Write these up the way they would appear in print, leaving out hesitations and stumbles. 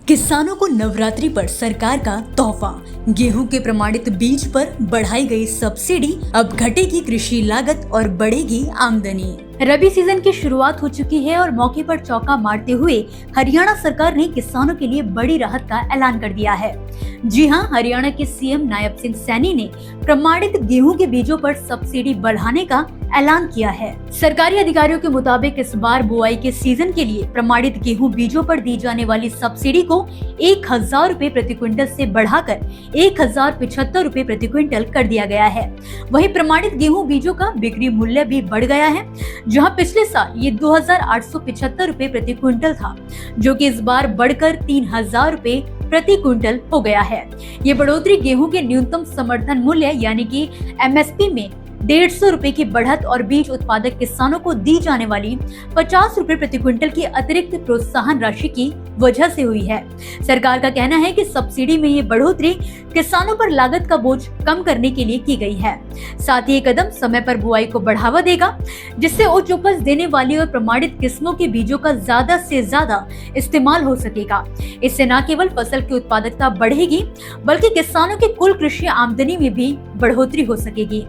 किसानों को नवरात्रि पर सरकार का तोहफा। गेहूं के प्रमाणित बीज पर बढ़ाई गई सब्सिडी, अब घटेगी कृषि लागत और बढ़ेगी आमदनी। रबी सीजन की शुरुआत हो चुकी है और मौके पर चौका मारते हुए हरियाणा सरकार ने किसानों के लिए बड़ी राहत का ऐलान कर दिया है। जी हां, हरियाणा के सीएम नायब सिंह सैनी ने प्रमाणित गेहूं के बीजों पर सब्सिडी बढ़ाने का ऐलान किया है। सरकारी अधिकारियों के मुताबिक इस बार बुआई के सीजन के लिए प्रमाणित गेहूं बीजों पर दी जाने वाली सब्सिडी को 1000 रुपए प्रति क्विंटल से बढ़ाकर 1075 रुपए प्रति क्विंटल कर दिया गया है। वहीं प्रमाणित गेहूं बीजों का बिक्री मूल्य भी बढ़ गया है, जहां पिछले साल ये 2875 रुपए प्रति क्विंटल था, जो कि इस बार बढ़कर 3000 रुपए प्रति क्विंटल हो गया है। ये बढ़ोतरी गेहूं के न्यूनतम समर्थन मूल्य यानी कि एमएसपी में 150 रुपए की बढ़त और बीज उत्पादक किसानों को दी जाने वाली 50 रुपए प्रति क्विंटल की अतिरिक्त प्रोत्साहन राशि की वजह से हुई है। सरकार का कहना है कि सब्सिडी में ये बढ़ोतरी किसानों पर लागत का बोझ कम करने के लिए की गई है। साथ ही ये कदम समय पर बुआई को बढ़ावा देगा, जिससे उच्च उपज देने वाली और प्रमाणित किस्मों के बीजों का ज्यादा से ज्यादा इस्तेमाल हो सकेगा। इससे न केवल फसल की उत्पादकता बढ़ेगी, बल्कि किसानों की कुल कृषि आमदनी में भी बढ़ोतरी हो सकेगी।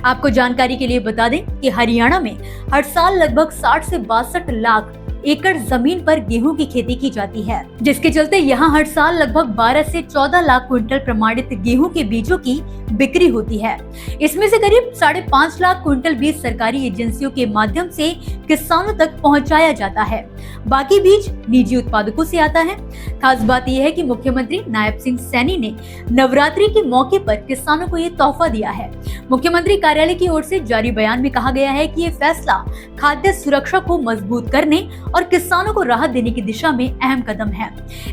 आपको जानकारी के लिए बता दें कि हरियाणा में हर साल लगभग 60 से 62 लाख एकड़ जमीन पर गेहूं की खेती की जाती है, जिसके चलते यहाँ हर साल लगभग 12 से 14 लाख क्विंटल प्रमाणित गेहूं के बीजों की बिक्री होती है। इसमें से करीब 5.5 लाख क्विंटल बीज सरकारी एजेंसियों के माध्यम से किसानों तक पहुंचाया जाता है। बाकी बीज निजी उत्पादकों से आता है। खास बात यह है कि मुख्यमंत्री नायब सिंह सैनी ने नवरात्रि के मौके पर किसानों को ये तोहफा दिया है। मुख्यमंत्री कार्यालय की ओर से जारी बयान में कहा गया है कि ये फैसला खाद्य सुरक्षा को मजबूत करने और किसानों को राहत देने की दिशा में अहम कदम है।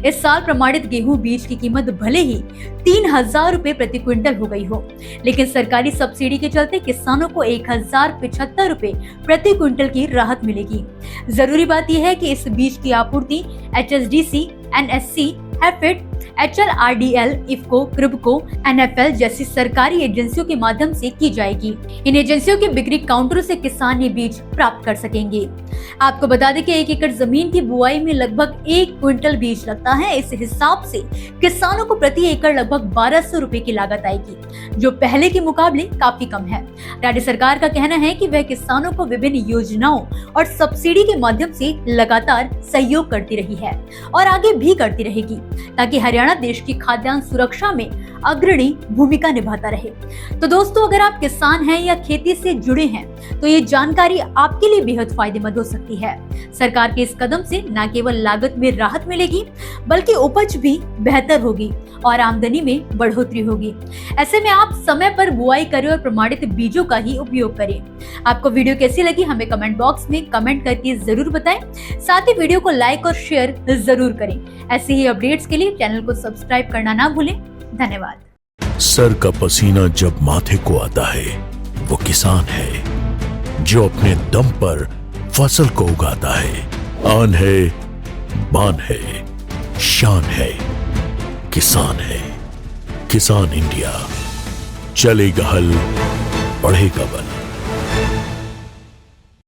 इस साल प्रमाणित गेहूं बीज की कीमत भले ही 3000 रुपए प्रति क्विंटल हो गई हो, लेकिन सरकारी सब्सिडी के चलते किसानों को 1075 रुपए प्रति क्विंटल की राहत मिलेगी। जरूरी बात यह है कि इस बीज की आपूर्ति HSDC, NSC, HAFED, HLRDL, IFFCO, क्रिबको, NFL जैसी सरकारी एजेंसियों के माध्यम से की जाएगी। इन एजेंसियों के बिक्री काउंटरों से किसान ये बीज प्राप्त कर सकेंगे। आपको बता दें कि 1 एकड़ जमीन की बुआई में लगभग 1 क्विंटल बीज लगता है। इस हिसाब से किसानों को प्रति एकड़ लगभग 1200 रुपए की लागत आएगी, जो पहले के मुकाबले काफी कम है। राज्य सरकार का कहना है कि वह किसानों को विभिन्न योजनाओं और सब्सिडी के माध्यम से लगातार सहयोग करती रही है और आगे भी करती रहेगी, ताकि हरियाणा देश की खाद्यान्न सुरक्षा में अग्रणी भूमिका निभाता रहे। तो दोस्तों, अगर आप किसान हैं या खेती से जुड़े हैं, तो ये जानकारी आपके लिए बेहद फायदेमंद हो सकती है। सरकार के इस कदम से न केवल लागत में राहत मिलेगी, बल्कि उपज भी बेहतर होगी और आमदनी में बढ़ोतरी होगी। ऐसे में आप समय पर बुआई करें और प्रमाणित बीजों का ही उपयोग करें। आपको वीडियो कैसी लगी हमें कमेंट बॉक्स में कमेंट करके जरूर बताएं। साथ ही वीडियो को लाइक और शेयर जरूर करें। ऐसे ही अपडेट्स के लिए चैनल को सब्सक्राइब करना ना भूलें। धन्यवाद। सर का पसीना जब माथे को आता है, वो किसान है जो अपने दम पर फसल को उगाता है। आन है, बान है, शान है, किसान है। किसान इंडिया, चलेगा हल, बढ़ेगा बल।